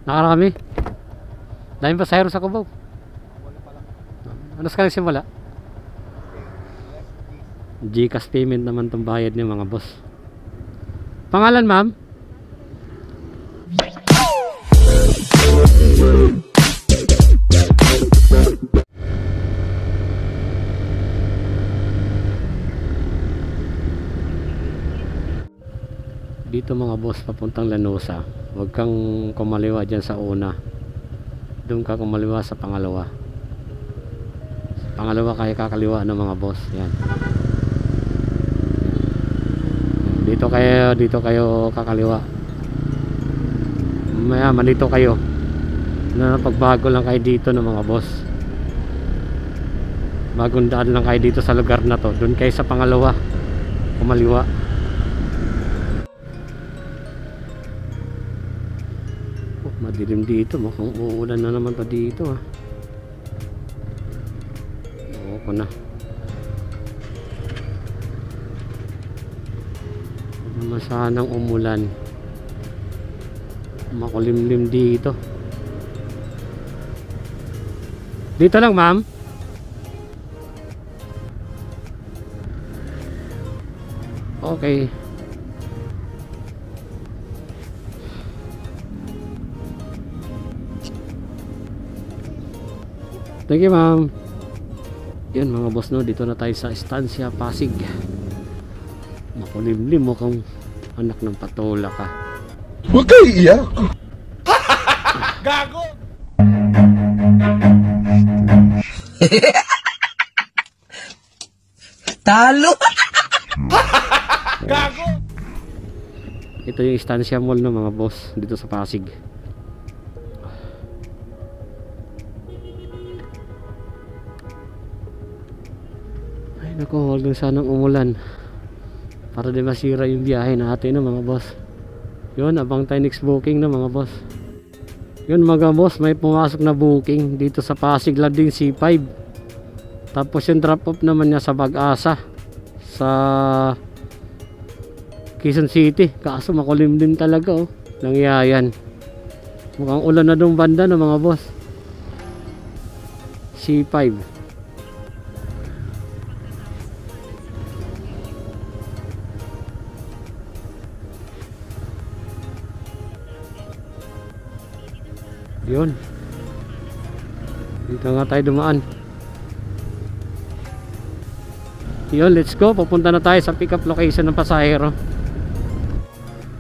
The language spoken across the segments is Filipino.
Nakarami. Daming pasahero sa Cubao. Ano sa kanilang simula? GCash payment naman itong bayad niya mga boss. Pangalan ma'am? Dito mga boss papuntang Llanosa. Huwag kang kumaliwa dyan sa una. Doon ka kumaliwa sa pangalawa. Sa pangalawa kaya kakaliwa ng mga boss. Yan. Dito kayo kakaliwa. Maya malito kayo. Pagbago lang kayo dito ng mga boss. Bagong daan lang kayo dito sa lugar na to. Doon kayo sa pangalawa kumaliwa. Madilim dito, mukhang uulan na naman pa dito ah. Oo ko na. Huwag naman sanang umulan. Makulimlim dito. Dito lang ma'am. Okay. Thank you ma'am. Yan mga boss no, dito na tayo sa Estancia Pasig. Makulimlim mo kung anak ng patola ka. Huwag kayo iiyak. Gago! Talo! Gago! Ito yung Estancia Mall no mga boss, dito sa Pasig. Naku, huwag lang sanang umulan para di masira yung biyahe natin no, mga boss. Yun, abang tayo next booking no mga boss. Yun mga boss, may pumasok na booking dito sa Pasig Landing C5. Tapos yung drop off naman niya sa Bag-asa sa Quezon City. Kaso makulimlim talaga oh, nangyayan. Mukhang ulan na dong banda no mga boss. C5. Yun, dito nga tayo dumaan. Yun, let's go, pupunta na tayo sa pick up location ng pasahero.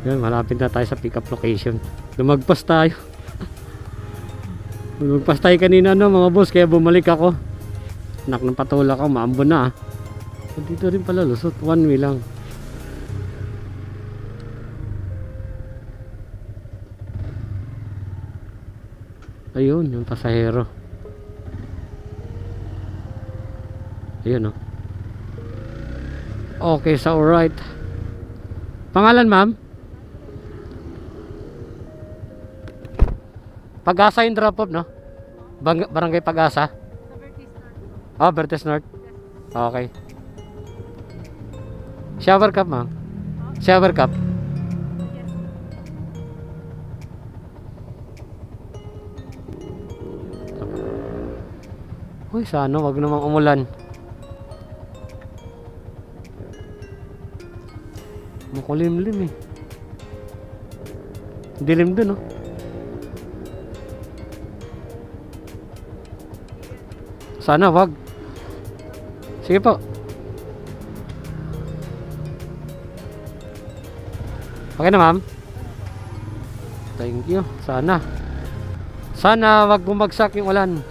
Yun, malapit na tayo sa pick up location. Lumagpas tayo. Lumagpas tayo kanina no mga boss, kaya bumalik ako. Anak ng patola ko, maambon na ah. Dito rin pala lusot, one way lang. Ayun, yung pasahero. Ayun, oh. Okay, so alright. Pangalan, ma'am? Pag-asa yung drop-off, no? Barangay Pag-asa? Oh, Bertes North. Okay. Shower cup, ma'am? Shower cup? Uy, sana wag namang umulan. Makulimlim eh. Dilim dun oh. Sana wag. Sige po. Okay na ma'am. Thank you. Sana wag bumagsak yung ulan.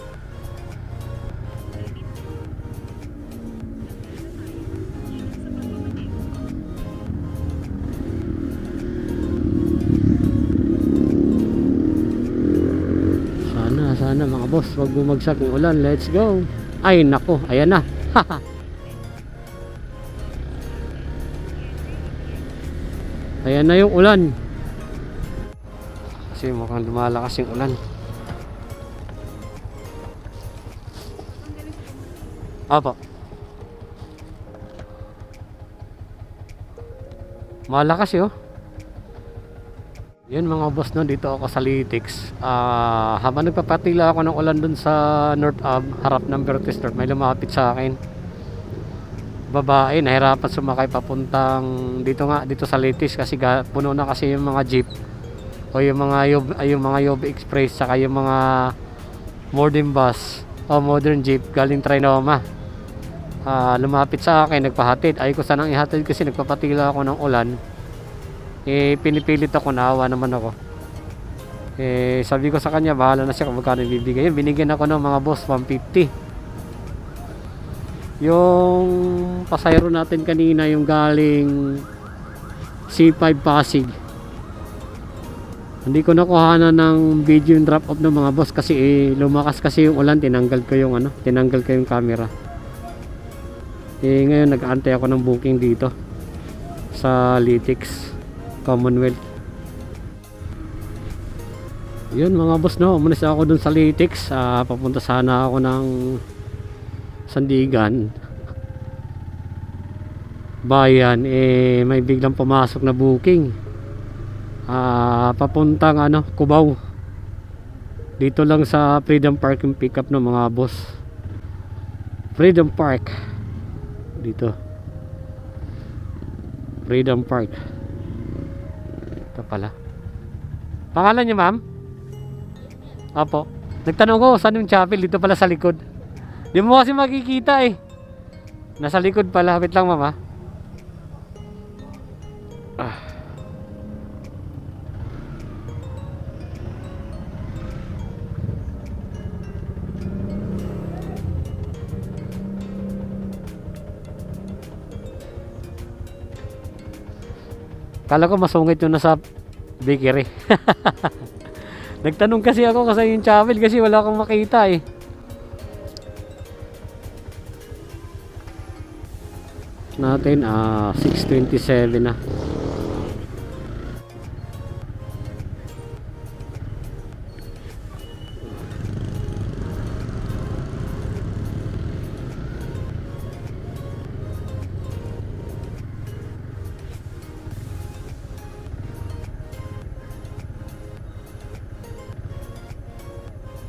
Sana mga boss, wag bumagsak yung ulan. Let's go. Ay nako, ayan na. Ayan na yung ulan. Kasi mukhang lumalakas yung ulan. Apo. Malakas yun. Yun mga boss, no, dito ako sa Litix. Habang nagpapatila ako ng ulan dun sa North Ave, harap ng Vertis North, may lumapit sa akin. Babae, nahirapan sumakay papuntang dito sa Litix kasi puno na kasi yung mga jeep o yung mga Yob Express saka yung mga modern bus o modern jeep galing Trinoma. Lumapit sa akin, nagpahatid. Ay ko sanang ihatid kasi nagpapatila ako ng ulan. Pinipilit ako, naawa naman ako. Sabi ko sa kanya, bahala na siya kung magkano ibibigay. Binigyan ako ng mga boss 150. Yung pasayro natin kanina, yung galing C5 Pasig, hindi ko nakuhanan ng video yung drop off ng mga boss kasi lumakas kasi yung ulan, tinanggal ko yung camera. Ngayon nag-aantay ako ng booking dito sa Litix Commonwealth. Yun mga boss, no, umalis ako dun sa Litix. Papunta sana ako ng Sandigan Bayan. May biglang pumasok na booking papuntang Cubao. Dito lang sa Freedom Park yung pick up ng mga boss. Freedom Park dito, Freedom Park. Ito pala pangalan niya, ma'am? Apo, nagtanong ko saan yung chapel, dito pala sa likod. Di mo kasi makikita nasa likod pala. Wait lang, ma'am, Kala ko masungit yung nasa bakery. Nagtanong kasi ako kasi yung chapel kasi wala akong makita natin. 6:27 na.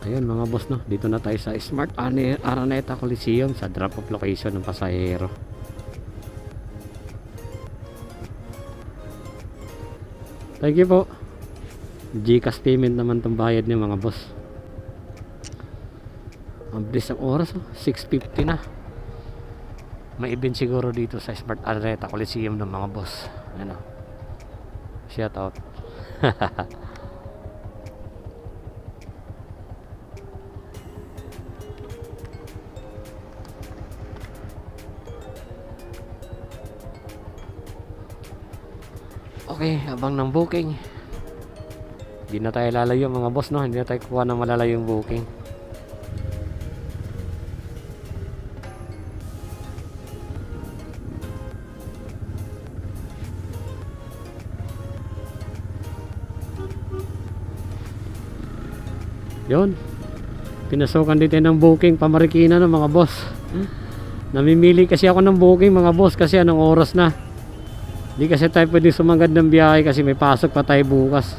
Ayun mga boss, no, dito na tayo sa Smart Araneta Coliseum sa drop off location ng pasahero. Thank you po. GCash payment naman tong bayad niya mga boss. Ang bilis ng oras, 6:50 na. May event siguro dito sa Smart Araneta Coliseum ng mga boss. Shout out. Okay, abang ng booking. Hindi na tayo lalayo mga boss, no? Hindi na tayo kuha ng malalayong booking. Yun, pinasukan dito ng booking Pamarikina ng mga boss. Namimili kasi ako ng booking mga boss kasi anong oras na. Hindi kasi tayo pwede sumagad ng biyahe kasi may pasok pa tayo bukas.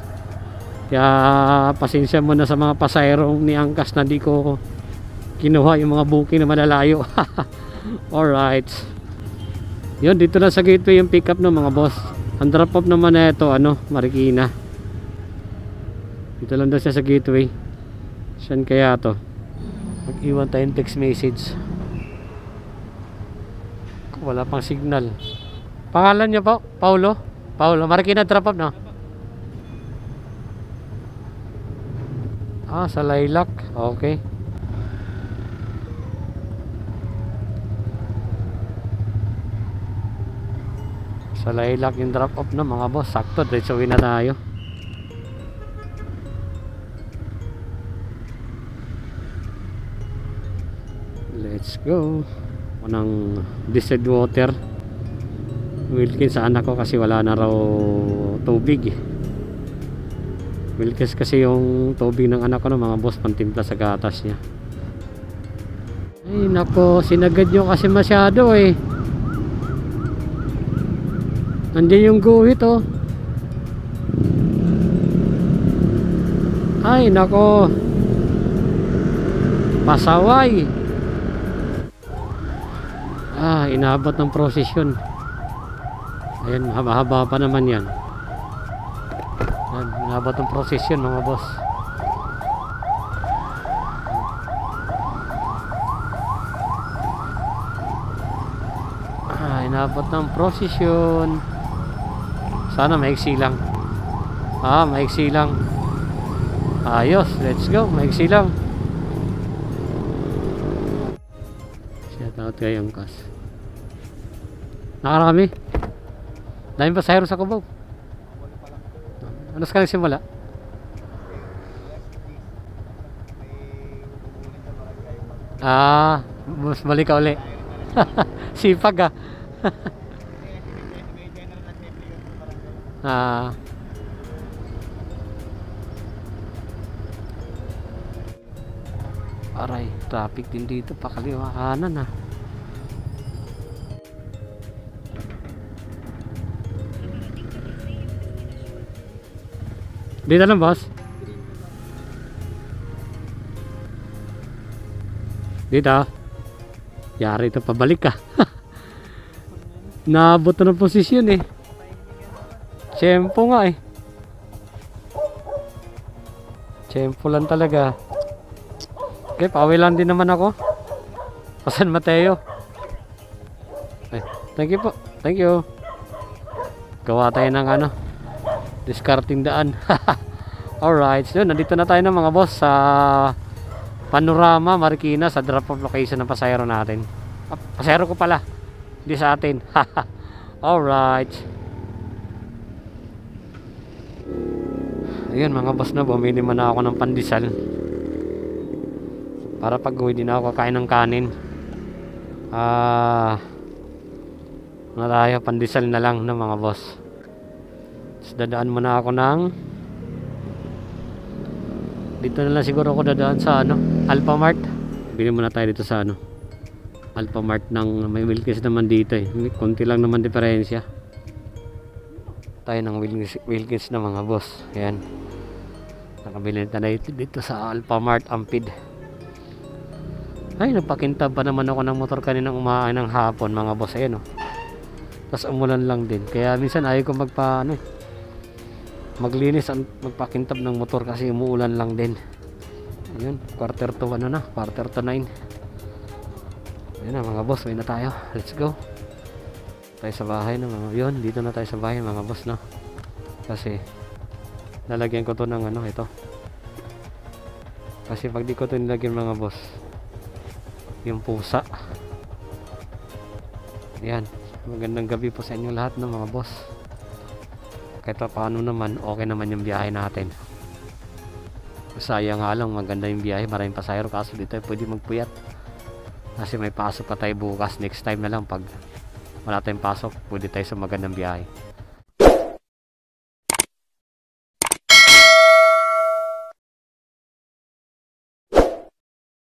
Kaya pasensya mo na sa mga pasayro ni Angkas na di ko kinuha yung mga booking na malalayo. Alright. Yun, dito na sa gateway yung pick up ng mga boss. Ang drop off naman na ito, Marikina. Dito lang daw siya sa gateway. Saan kaya to? Mag-iwan tayong text message. Wala pang signal. Pangalan niyo po? Paulo? Marikina drop off, no? Sa Lilac. Okay. Sa Lilac yung drop off na mga boss. Sakto, diretsuhin na tayo. Let's go. Unang distilled water Wilkins sa anak ko kasi wala na raw tubig. Wilkins kasi yung tubig ng anak ko, mga boss, pantimpla sa gatas niya. Ay nako, sinagad nyo kasi masyado Nandiyan yung guhit Ay nako, pasaway. Inabot ng prosesyon. Ayan, haba-haba pa naman yan. Ayan, inabot ng prosesyon mga boss. Inabot ng prosesyon. Sana maiksi lang. Maiksi lang. Ayos, let's go. Maiksi lang. Shout out kay Angkas. Nakarami. Daming pasahero sa Cubao. Ano ka nagsimula? Mas balik ka uli. Sipag Aray, traffic din dito, pakaliwa kanan Dito lang boss. Dito. Yari ito, pabalik ka. Naabot na ng posisyon Tiyempo nga Tiyempo lang talaga. Okay, pauwi lang din naman ako. San Mateo. Thank you po. Thank you. Gawa tayo ng discarding daan. Alright, so nandito na tayo ng mga boss sa Panorama Marikina, sa drop off location ng pasahero natin. Pasahero ko pala, hindi sa atin. Alright. Ayun mga boss, na bumili man ako ng pandesal para pag uwi din ako kakain ng kanin. Tayo pandesal na lang ng mga boss. Dadaan muna ako ng dito na lang siguro ako dadaan sa Alphamart. Bili muna tayo dito sa Alphamart ng may Wilkins naman dito konti lang naman diferensya. Tayo ng Wilkins na mga boss. Ayan, nakabili na tayo dito sa Alphamart Ampid. Ay, nagpakintab pa naman ako ng motor kaninang umain ng hapon mga boss. Ayan tapos umulan lang din, kaya minsan ayaw ko maglinis at magpakintab ng motor kasi umuulan lang din. Ayun, quarter to 9. Ayun na mga boss, may na tayo. Let's go. Tayo sa bahay na mga yun. Dito na tayo sa bahay mga boss kasi lalagyan ko to ng ito. Kasi pag di ko to nilagyan mga boss, yung pusa. Ayan, magandang gabi po sa inyo lahat mga boss. Kahit paano naman, okay naman yung biyahe natin. Sayang nga lang, maganda yung biyahe, maraming pasahero, kaso dito pwede magpuyat kasi may pasok pa tayo bukas. Next time na lang, pag wala tayong pasok, pwede tayo sa magandang biyahe.